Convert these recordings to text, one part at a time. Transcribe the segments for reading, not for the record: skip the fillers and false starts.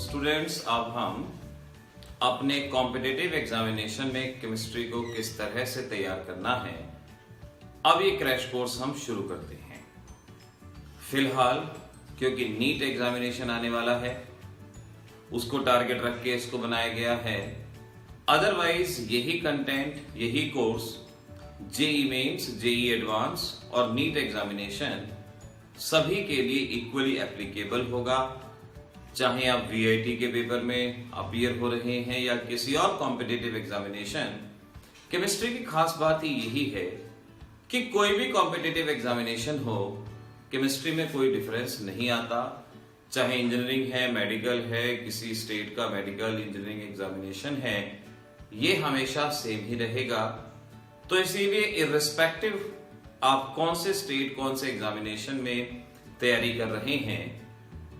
Students, अब हम अपने कॉम्पिटिटिव एग्जामिनेशन में केमिस्ट्री को किस तरह से तैयार करना है, अब ये क्रैश कोर्स हम शुरू करते हैं। फिलहाल क्योंकि नीट एग्जामिनेशन आने वाला है, उसको टारगेट रख के इसको बनाया गया है। अदरवाइज यही कंटेंट, यही course JEE Mains, JEE Advance और नीट एग्जामिनेशन सभी के लिए इक्वली एप्लीकेबल होगा। चाहे आप वीआईटी के पेपर में अपीयर हो रहे हैं या किसी और कॉम्पिटिटिव एग्जामिनेशन, केमिस्ट्री की खास बात ही यही है कि कोई भी कॉम्पिटिटिव एग्जामिनेशन हो, केमिस्ट्री में कोई डिफरेंस नहीं आता। चाहे इंजीनियरिंग है, मेडिकल है, किसी स्टेट का मेडिकल इंजीनियरिंग एग्जामिनेशन है, ये हमेशा सेम ही रहेगा। तो इसीलिए इर्रिस्पेक्टिव आप कौन से स्टेट, कौन से एग्जामिनेशन में तैयारी कर रहे हैं,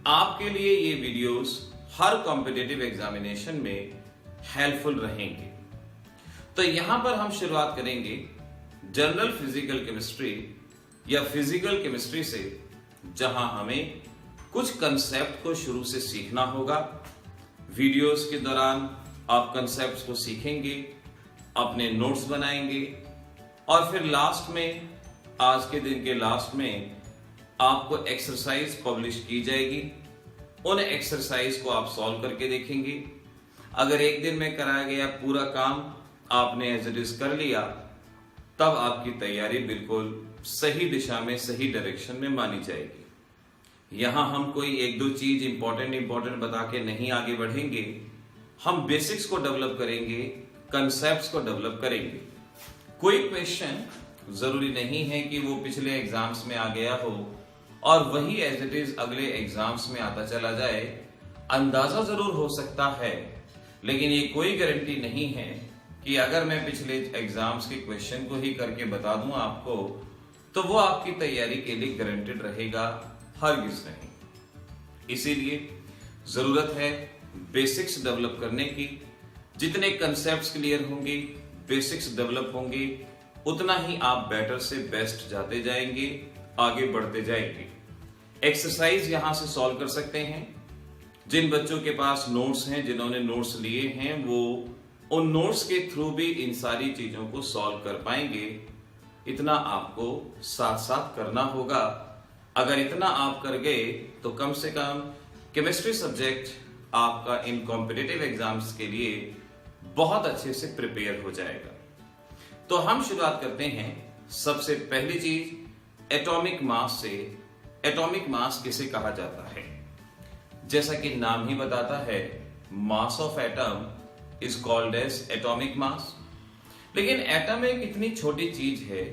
आपके लिए ये वीडियोस हर कॉम्पिटिटिव एग्जामिनेशन में हेल्पफुल रहेंगे। तो यहां पर हम शुरुआत करेंगे जनरल फिजिकल केमिस्ट्री या फिजिकल केमिस्ट्री से, जहां हमें कुछ कंसेप्ट को शुरू से सीखना होगा। वीडियोस के दौरान आप कंसेप्ट्स को सीखेंगे, अपने नोट्स बनाएंगे और फिर लास्ट में, आज के दिन के लास्ट में आपको एक्सरसाइज पब्लिश की जाएगी। उन एक्सरसाइज को आप सॉल्व करके देखेंगे। अगर एक दिन में कराया गया पूरा काम आपने एज इट इज कर लिया, तब आपकी तैयारी बिल्कुल सही दिशा में, सही डायरेक्शन में मानी जाएगी। यहां हम कोई एक दो चीज इंपॉर्टेंट बता के नहीं आगे बढ़ेंगे। हम बेसिक्स को डेवलप करेंगे, कंसेप्ट्स को डेवलप करेंगे। कोई क्वेश्चन जरूरी नहीं है कि वो पिछले एग्जाम्स में आ गया हो और वही एज इट इज अगले एग्जाम्स में आता चला जाए। अंदाजा जरूर हो सकता है, लेकिन ये कोई गारंटी नहीं है कि अगर मैं पिछले एग्जाम्स के क्वेश्चन को ही करके बता दूं आपको, तो वो आपकी तैयारी के लिए गारंटेड रहेगा, हरगिज नहीं। इसीलिए जरूरत है बेसिक्स डेवलप करने की। जितने कंसेप्ट्स क्लियर होंगे, बेसिक्स डेवलप होंगे, उतना ही आप बेटर से बेस्ट जाते जाएंगे, आगे बढ़ते जाएंगे। एक्सरसाइज यहां से सॉल्व कर सकते हैं। जिन बच्चों के पास नोट्स हैं, जिन्होंने नोट्स लिए हैं, वो उन नोट्स के थ्रू भी इन सारी चीजों को सॉल्व कर पाएंगे। इतना आपको साथ साथ करना होगा। अगर इतना आप कर गए तो कम से कम केमिस्ट्री सब्जेक्ट आपका इन कॉम्पिटिटिव एग्जाम्स के लिए बहुत अच्छे से प्रिपेयर हो जाएगा। तो हम शुरुआत करते हैं। सबसे पहली चीज, एटॉमिक मास से। एटॉमिक मास किसे कहा जाता है? जैसा कि नाम ही बताता है, mass of atom is called as atomic mass. लेकिन एटम एक इतनी छोटी चीज है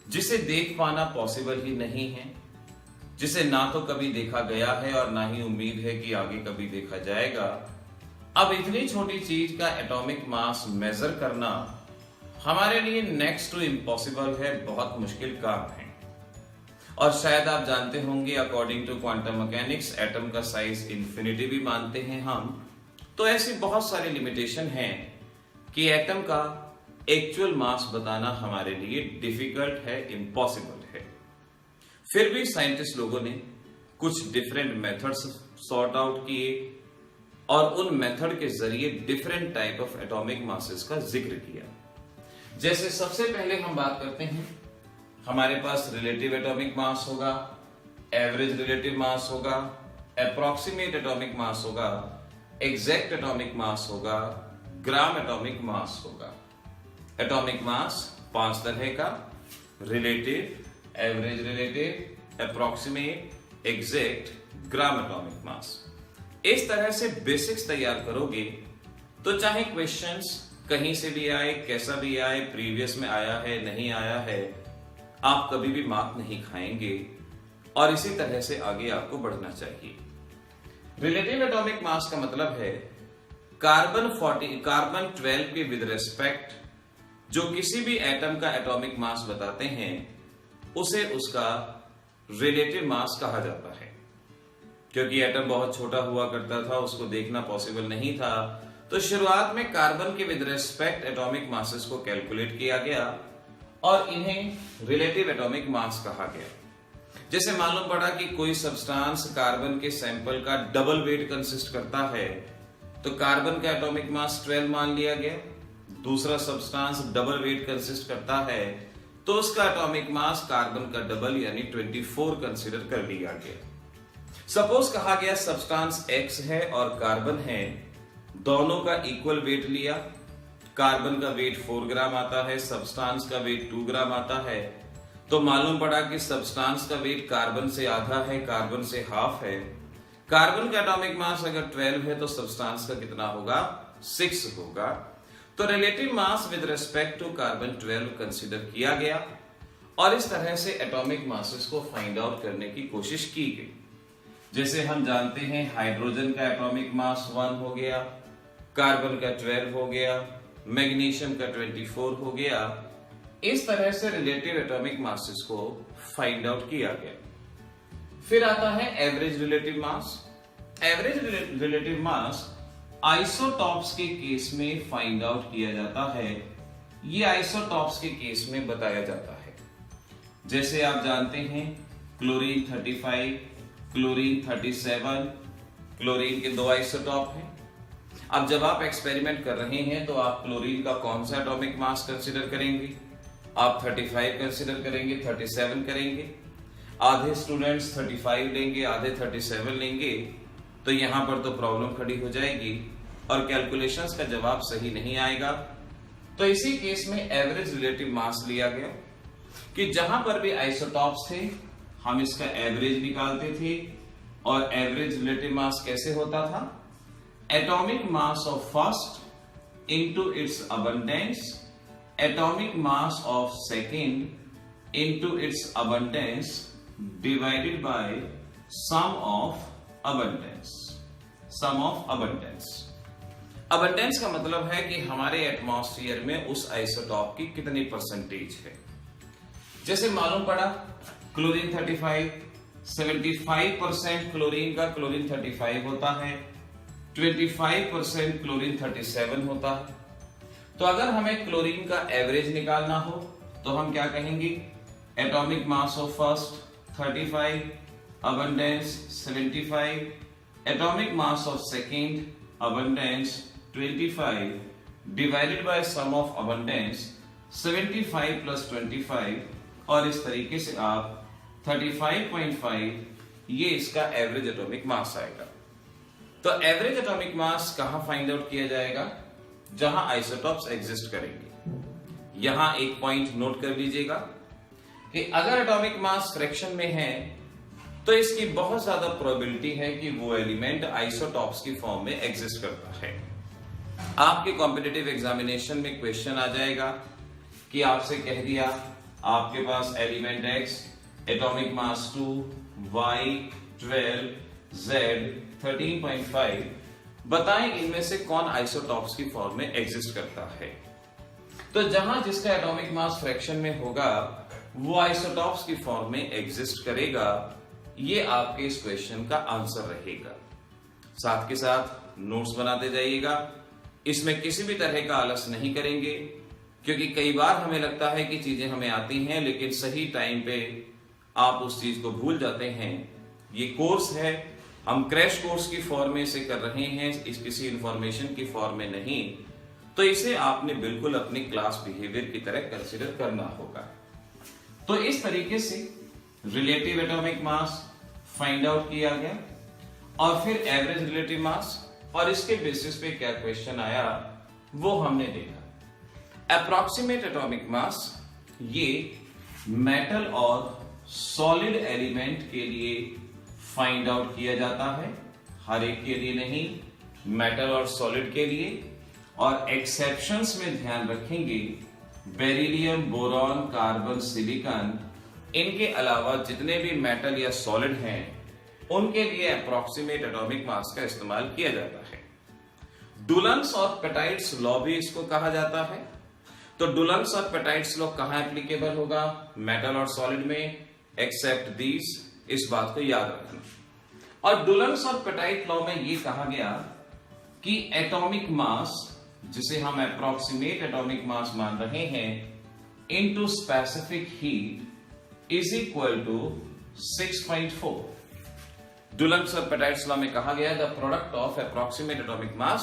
जिसे देख पाना पॉसिबल ही नहीं है, जिसे ना तो कभी देखा गया है और ना ही उम्मीद है कि आगे कभी देखा जाएगा। अब इतनी छोटी चीज का एटॉमिक मास मेजर करना हमारे लिए नेक्स्ट टू इम्पॉसिबल है, बहुत मुश्किल काम है। और शायद आप जानते होंगे, according to quantum mechanics atom का साइज इंफिनिटी भी मानते हैं हम। तो ऐसी बहुत सारी लिमिटेशन हैं कि एटम का एक्चुअल मास बताना हमारे लिए डिफिकल्ट है, इम्पॉसिबल है। फिर भी साइंटिस्ट लोगों ने कुछ डिफरेंट मेथड्स सॉर्ट आउट किए और उन मेथड के जरिए different type of atomic masses का जिक्र किया। जैसे सबसे पहले हम बात करते हैं, हमारे पास रिलेटिव एटॉमिक मास होगा, एवरेज रिलेटिव मास होगा, अप्रॉक्सीमेट एटॉमिक मास होगा, एग्जैक्ट एटॉमिक मास होगा, ग्राम एटॉमिक मास होगा। एटॉमिक मास 5 तरह का: relative, average relative, approximate, exact, gram atomic mass. इस तरह से बेसिक्स तैयार करोगे तो चाहे क्वेश्चंस कहीं से भी आए, कैसा भी आए, प्रीवियस में आया है, नहीं आया है, आप कभी भी मार्क नहीं खाएंगे। और इसी तरह से आगे आपको बढ़ना चाहिए। रिलेटिव एटॉमिक मास का मतलब है कार्बन 12 के विद रेस्पेक्ट जो किसी भी एटम का एटॉमिक मास बताते हैं, उसे उसका रिलेटिव मास कहा जाता है। क्योंकि एटम बहुत छोटा हुआ करता था, उसको देखना पॉसिबल नहीं था, तो शुरुआत में कार्बन के विद रेस्पेक्ट एटॉमिक मासेस को कैलकुलेट किया गया और इन्हें रिलेटिव एटॉमिक मास कहा गया। जैसे मालूम पड़ा कि कोई सब्सटेंस कार्बन के सैंपल का डबल वेट कंसिस्ट करता है, तो कार्बन का एटॉमिक मास 12 मान लिया गया। दूसरा सब्सटेंस डबल वेट कंसिस्ट करता है, तो उसका एटॉमिक मास कार्बन का डबल यानी 24 कंसीडर कर लिया गया। सपोज कहा गया सब्सटेंस X है और कार्बन है, दोनों का इक्वल वेट लिया। कार्बन का वेट 4 ग्राम आता है, सब्सटेंस का वेट 2 ग्राम आता है, तो मालूम पड़ा कि सब्सटेंस का वेट कार्बन से आधा है, कार्बन से हाफ है। कार्बन का एटॉमिक मास अगर 12 है तो सब्सटेंस का कितना होगा? 6 होगा। तो relative mass with respect to carbon 12 consider किया गया और इस तरह से एटॉमिक मासेस को फाइंड आउट करने की कोशिश की गई। जैसे हम जानते हैं हाइड्रोजन का एटॉमिक मास 1 हो गया, कार्बन का 12 हो गया, मैग्नीशियम का 24 हो गया। इस तरह से रिलेटिव एटॉमिक मासेस को फाइंड आउट किया गया। फिर आता है average relative mass. Average relative mass isotopes के केस में फाइंड आउट किया जाता है। ये आइसोटॉप्स के केस में बताया जाता है। जैसे आप जानते हैं क्लोरीन 35, क्लोरीन 37, क्लोरीन के 2 आइसोटॉप हैं। अब जब आप एक्सपेरिमेंट कर रहे हैं तो आप क्लोरीन का कौन सा एटॉमिक मास कंसीडर करेंगे? आप 35 कंसीडर करेंगे, 37 करेंगे। आधे स्टूडेंट्स 35 लेंगे, आधे 37 लेंगे, तो यहां पर तो प्रॉब्लम खड़ी हो जाएगी और कैलकुलेशंस का जवाब सही नहीं आएगा। तो इसी केस में एवरेज रिलेटिव मास लिया गया कि जहां पर भी आइसोटॉप्स थे हम इसका एवरेज निकालते थे। और एवरेज रिलेटिव मास कैसे होता था? Atomic mass of first into its abundance, atomic mass of second into its abundance divided by sum of abundance. Sum of abundance. Abundance का मतलब है कि हमारे एटमॉस्फेयर में उस आइसोटॉप की कितनी परसेंटेज है। जैसे मालूम पड़ा क्लोरीन 35, 75% क्लोरीन का क्लोरीन 35 होता है, 25% क्लोरीन 37 होता है। तो अगर हमें क्लोरीन का एवरेज निकालना हो तो हम क्या कहेंगे? Atomic mass of first 35, abundance 75, atomic mass of second abundance 25 divided by sum of abundance 75 plus 25 और इस तरीके से आप 35.5 ये इसका एवरेज एटॉमिक मास आएगा। तो एवरेज एटॉमिक मास कहां फाइंड आउट किया जाएगा? जहां आइसोटॉप्स एग्जिस्ट करेंगे। यहां एक पॉइंट नोट कर लीजिएगा कि अगर एटॉमिक मास फ्रैक्शन में है तो इसकी बहुत ज्यादा प्रोबेबिलिटी है कि वो एलिमेंट आइसोटॉप्स की फॉर्म में एग्जिस्ट करता है। आपके कॉम्पिटिटिव एग्जामिनेशन में क्वेश्चन आ जाएगा कि आपसे कह दिया आपके पास element X atomic mass 2, Y 12, Z 13.5, बताएं इनमें से कौन आइसोटॉप्स की फॉर्म में एग्जिस्ट करता है। तो जहां जिसका एटॉमिक मास फ्रैक्शन में होगा वो आइसोटॉप्स की फॉर्म में एग्जिस्ट करेगा। ये आपके इस क्वेश्चन का आंसर रहेगा। साथ के साथ नोट्स बनाते जाइएगा। इसमें किसी भी तरह का आलस नहीं करेंगे, क्योंकि कई बार हमें लगता है कि चीजें हमें आती हैं लेकिन सही टाइम पे आप उस चीज को भूल जाते हैं। ये कोर्स है, हम क्रैश कोर्स की फॉर्म में इसे कर रहे हैं, इस किसी इंफॉर्मेशन की फॉर्म में नहीं। तो इसे आपने बिल्कुल अपनी क्लास बिहेवियर की तरह कंसीडर करना होगा। तो इस तरीके से relative atomic mass find out किया गया और फिर एवरेज रिलेटिव मास, और इसके बेसिस पे क्या क्वेश्चन आया वो हमने देखा। अप्रॉक्सीमेट एटॉमिक मास ये मेटल और सॉलिड एलिमेंट के लिए फाइंड आउट किया जाता है, हर एक के लिए नहीं, मेटल और सॉलिड के लिए। और एक्सेप्शंस में ध्यान रखेंगे बेरिलियम, बोरॉन, कार्बन, सिलिकॉन, इनके अलावा जितने भी मेटल या सॉलिड हैं उनके लिए अप्रॉक्सीमेट एटॉमिक मास का इस्तेमाल किया जाता है। डुलन्स और पेटाइट्स लॉ भी इसको कहा जाता है। तो डुलन्स और पेटाइट्स लॉ कहां एप्लीकेबल होगा? मेटल और सॉलिड में, एक्सेप्ट दीज, इस बात को याद रखना। और डुलन्स और पेटाइट लॉ में ये कहा गया कि एटॉमिक मास, जिसे हम अप्रॉक्सीमेट एटॉमिक मास मान रहे हैं, into specific heat is equal to 6.4। Dulong's और पेटाइट्स लॉ में कहा गया the product of approximate atomic mass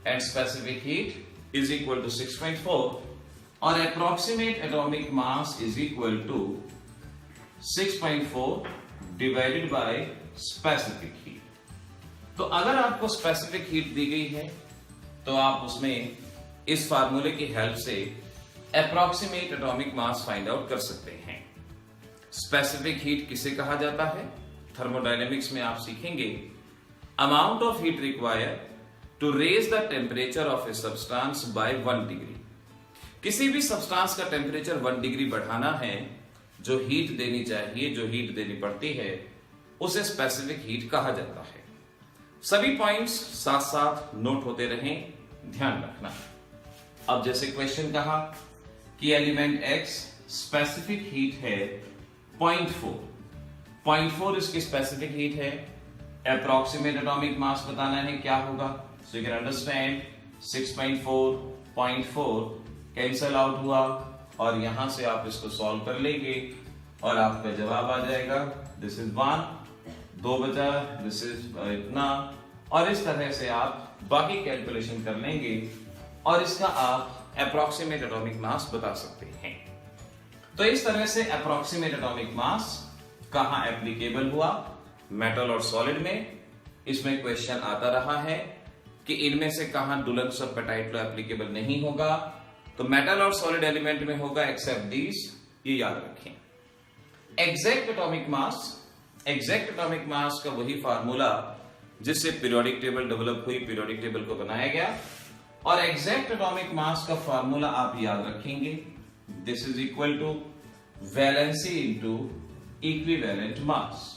and specific heat is equal to 6.4 और approximate atomic mass is equal to 6.4 divided by specific heat. तो अगर आपको specific heat दी गई है तो आप उसमें इस फार्मूले की हेल्प से approximate atomic mass find out कर सकते हैं। स्पेसिफिक हीट किसे कहा जाता है? थर्मोडायनेमिक्स में आप सीखेंगे amount of heat required to raise the temperature of a substance by 1 degree. किसी भी सब्सटेंस का टेम्परेचर 1 डिग्री बढ़ाना है, जो हीट देनी चाहिए, जो हीट देनी पड़ती है, उसे स्पेसिफिक हीट कहा जाता है। सभी पॉइंट्स साथ साथ नोट होते रहें, ध्यान रखना। अब जैसे क्वेश्चन कहा कि एलिमेंट X स्पेसिफिक हीट है 0.4 इसकी स्पेसिफिक हीट है। अप्रोक्सीमेट एटॉमिक मास बताना है, क्या होगा? So you can understand 6.4 0.4 cancel out हुआ और यहां से आप इसको सॉल्व कर लेंगे और आपका जवाब आ जाएगा दिस इज 1, 2 बचा, दिस इज इतना, और इस तरह से आप बाकी कैलकुलेशन कर लेंगे और इसका आप अप्रोक्सीमेट एटॉमिक मास बता सकते हैं। तो इस तरह से अप्रोक्सीमेट एटॉमिक मास कहां एप्लीकेबल हुआ? मेटल और सॉलिड में। इसमें क्वेश्चन आता रहा है कि इनमें से कहां डुलम्स और पेटाइट लॉ एप्लीकेबल नहीं होगा, तो मेटल और सॉलिड एलिमेंट में होगा एक्सेप्ट दीस, ये याद रखें। Exact atomic mass, exact atomic mass का वही फार्मूला जिससे पीरियोडिक टेबल डेवलप हुई, पीरियोडिक टेबल को बनाया गया, और एग्जैक्ट एटॉमिक मास का फार्मूला आप याद रखेंगे this is equal to valency into equivalent mass.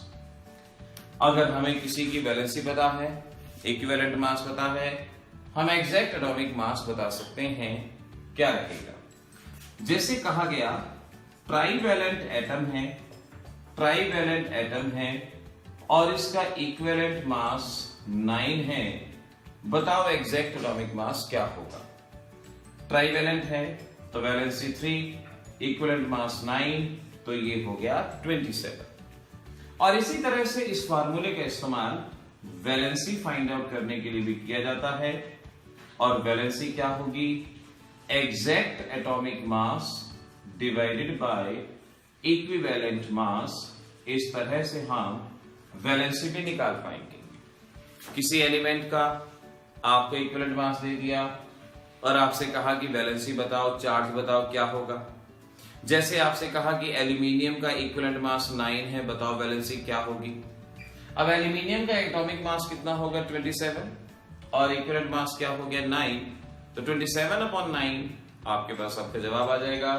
अगर हमें किसी की वैलेंसी पता है, इक्विवेलेंट मास पता है, हम एग्जैक्ट एटॉमिक मास बता सकते हैं। क्या रहेगा? जैसे कहा गया ट्राइवेलेंट एटम है, ट्राइवेलेंट एटम है और इसका इक्विवेलेंट मास 9 है, बताओ एग्जैक्ट एटॉमिक मास क्या होगा? ट्राइवेलेंट है तो वैलेंसी 3, इक्विवेलेंट मास 9, तो ये हो गया 27। और इसी तरह से इस फार्मूले का इस्तेमाल वैलेंसी फाइंड आउट करने के लिए भी किया जाता है, और वैलेंसी क्या होगी? Exact atomic mass divided by equivalent mass. इस तरह से हम वैलेंसी भी निकाल पाएंगे। किसी एलिमेंट का आपको इक्विवेलेंट मास दे दिया और आपसे कहा कि वैलेंसी बताओ, चार्ज बताओ, क्या होगा? जैसे आपसे कहा कि एल्यूमिनियम का इक्विवेलेंट मास 9 है, बताओ वैलेंसी क्या होगी? अब एल्यूमिनियम का एटॉमिक मास कितना होगा? 27, और इक्विवेलेंट मास क्या हो गया? 9, तो 27/9 आपके पास आपका जवाब आ जाएगा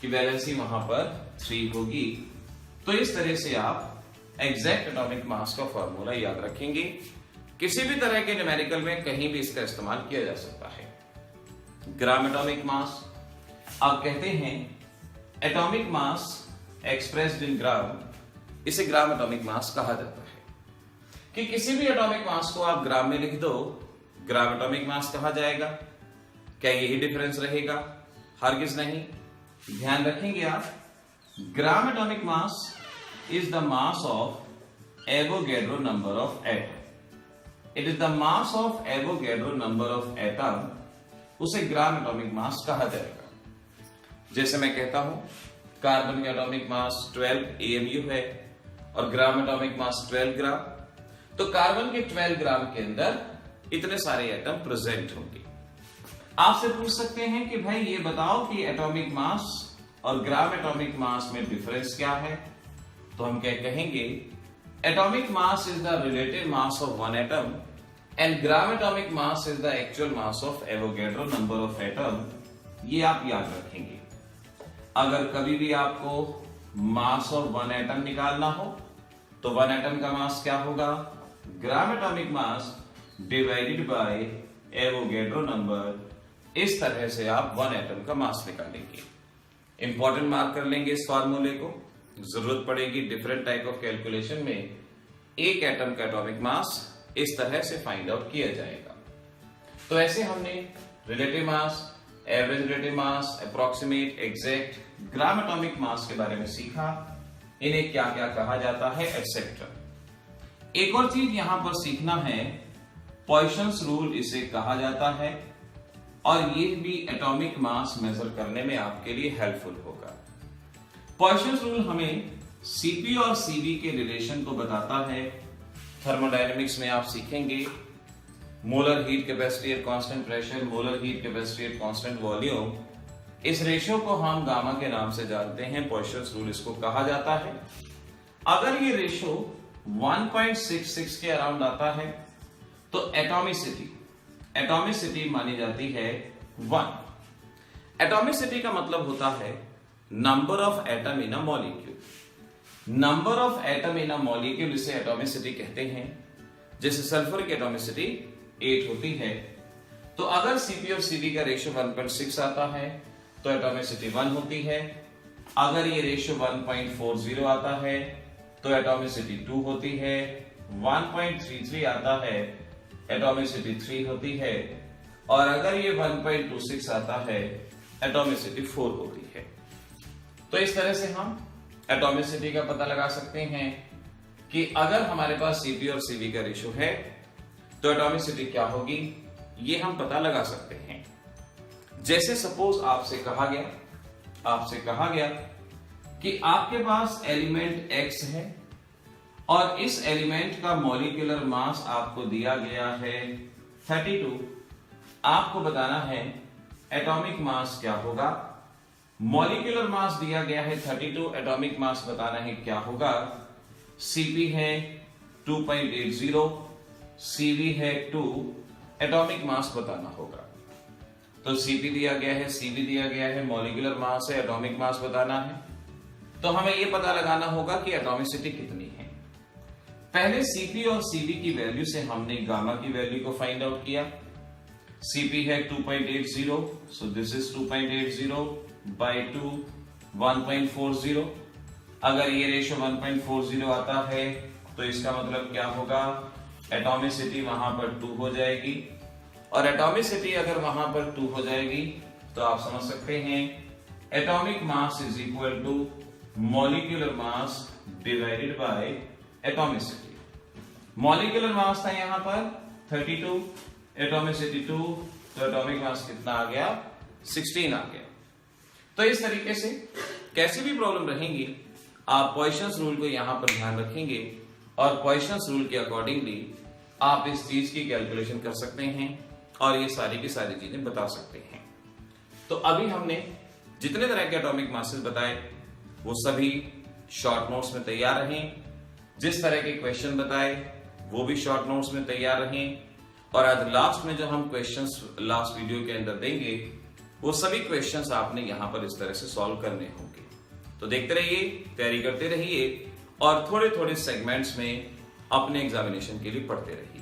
कि वैलेंसी वहां पर 3 होगी। तो इस तरह से आप एग्जैक्ट एटॉमिक मास का फॉर्मूला याद रखेंगे। किसी भी तरह के न्यूमेरिकल में कहीं भी इसका इस्तेमाल किया जा सकता है। ग्राम एटॉमिक मास, आप कहते हैं एटॉमिक मास एक्सप्रेस्ड इन ग्राम, इसे ग्राम एटॉमिक मास कहा जाता है। कि किसी भी एटॉमिक मास को आप ग्राम में लिख दो, ग्राम एटॉमिक मास कहा जाएगा। क्या यही डिफरेंस रहेगा? हरगिज नहीं। ध्यान रखेंगे आप, gram atomic mass is the mass of Avogadro number of atom. It is the mass of Avogadro number of atom, उसे ग्राम एटॉमिक मास कहा जाएगा। जैसे मैं कहता हूं कार्बन का एटॉमिक मास 12 AMU है और ग्राम एटॉमिक मास 12 ग्राम, तो कार्बन के 12 ग्राम के अंदर इतने सारे एटम प्रेजेंट होंगे। आपसे पूछ सकते हैं कि भाई ये बताओ कि एटॉमिक मास और ग्राम एटॉमिक मास में डिफरेंस क्या है? तो हम क्या कहेंगे? Atomic mass is the relative mass of one atom and gram atomic mass is the actual mass of Avogadro number of atom. ये आप याद रखेंगे। अगर कभी भी आपको मास ऑफ वन एटम निकालना हो तो वन एटम का मास क्या होगा? Gram atomic mass divided bye Avogadro number. इस तरह से आप वन एटम का मास निकालेंगे। इंपॉर्टेंट मार्क कर लेंगे इस फॉर्मूले को, जरूरत पड़ेगी डिफरेंट टाइप ऑफ कैलकुलेशन में। एक एटम का एटॉमिक मास इस तरह से फाइंड आउट किया जाएगा। तो ऐसे हमने relative mass, average relative mass, approximate, exact, gram atomic mass के बारे में सीखा। इन्हें क्या क्या कहा जाता है, एटसेट्रा। एक और चीज यहां पर सीखना है, पॉइसन्स रूल इसे कहा जाता है और ये भी एटॉमिक मास मेजर करने में आपके लिए हेल्पफुल होगा। पॉइसन्स रूल हमें सीपी और सीवी के रिलेशन को बताता है। थर्मोडायनेमिक्स में आप सीखेंगे molar heat capacity at constant pressure, molar heat capacity at constant volume. इस रेशियो को हम गामा के नाम से जानते हैं, पॉइसन्स रूल इसको कहा जाता है। अगर ये रेशियो 1.66 के अराउंड आता है तो एटॉमिसिटी मानी जाती है 1। एटॉमिसिटी का मतलब होता है number of atom in a molecule. Number of atom in a molecule इसे एटॉमिसिटी कहते हैं। जैसे सल्फर की एटॉमिसिटी 8 होती है, तो अगर सीपी और सीवी का रेशियो 1.6 आता है तो एटॉमिसिटी 1 होती है। अगर ये रेशियो 1.40 आता है तो एटॉमिसिटी 2 होती है। 1.33 आता है एटॉमिसिटी 3 होती है, और अगर ये 1.26 आता है एटॉमिसिटी 4 होती है। तो इस तरह से हम एटॉमिसिटी का पता लगा सकते हैं कि अगर हमारे पास सीपी और सीवी का रेशियो है तो एटॉमिसिटी क्या होगी, ये हम पता लगा सकते हैं। जैसे सपोज आपसे कहा गया कि आपके पास एलिमेंट X है और इस एलिमेंट का मॉलिक्यूलर मास आपको दिया गया है 32। आपको बताना है एटॉमिक मास क्या होगा। मॉलिक्यूलर मास दिया गया है 32, एटॉमिक मास बताना है क्या होगा। Cp है 2.80, Cv है 2, एटॉमिक मास बताना होगा। तो Cp दिया गया है, Cv दिया गया है, मॉलिक्यूलर मास है, एटॉमिक मास बताना है। तो हमें यह पता लगाना होगा कि एटॉमिसिटी कितनी है। पहले Cp और Cv की वैल्यू से हमने गामा की वैल्यू को फाइंड आउट किया। Cp है 2.80, सो दिस इज 2.80 बाय 2, 1.40। अगर ये रेशियो 1.40 आता है तो इसका मतलब क्या होगा, एटॉमिसिटी वहां पर 2 हो जाएगी। और एटॉमिसिटी अगर वहां पर 2 हो जाएगी तो आप समझ सकते हैं atomic mass is equal to molecular mass divided by atomicity. Molecular mass था यहां पर 32, एटॉमिसिटी 2, तो एटॉमिक मास कितना आ गया, 16 आ गया। तो इस तरीके से कैसी भी प्रॉब्लम रहेंगी आप पॉइसन्स रूल को यहां पर ध्यान रखेंगे और पॉइसन्स रूल के अकॉर्डिंगली आप इस चीज की कैलकुलेशन कर सकते हैं और ये सारी की सारी चीजें बता सकते हैं। तो अभी हमने जितने तरह के एटॉमिक मासेस बताए वो सभी शॉर्ट नोट्स में तैयार रहें। जिस तरह के क्वेश्चन बताए वो भी शॉर्ट नोट्स में तैयार रहें। और आज लास्ट में जो हम क्वेश्चंस लास्ट वीडियो के अंदर देंगे वो सभी क्वेश्चंस आपने यहां पर इस तरह से सॉल्व करने होंगे। तो देखते रहिए, तैयारी करते रहिए और थोड़े थोड़े सेगमेंट्स में अपने एग्जामिनेशन के लिए पढ़ते रहिए।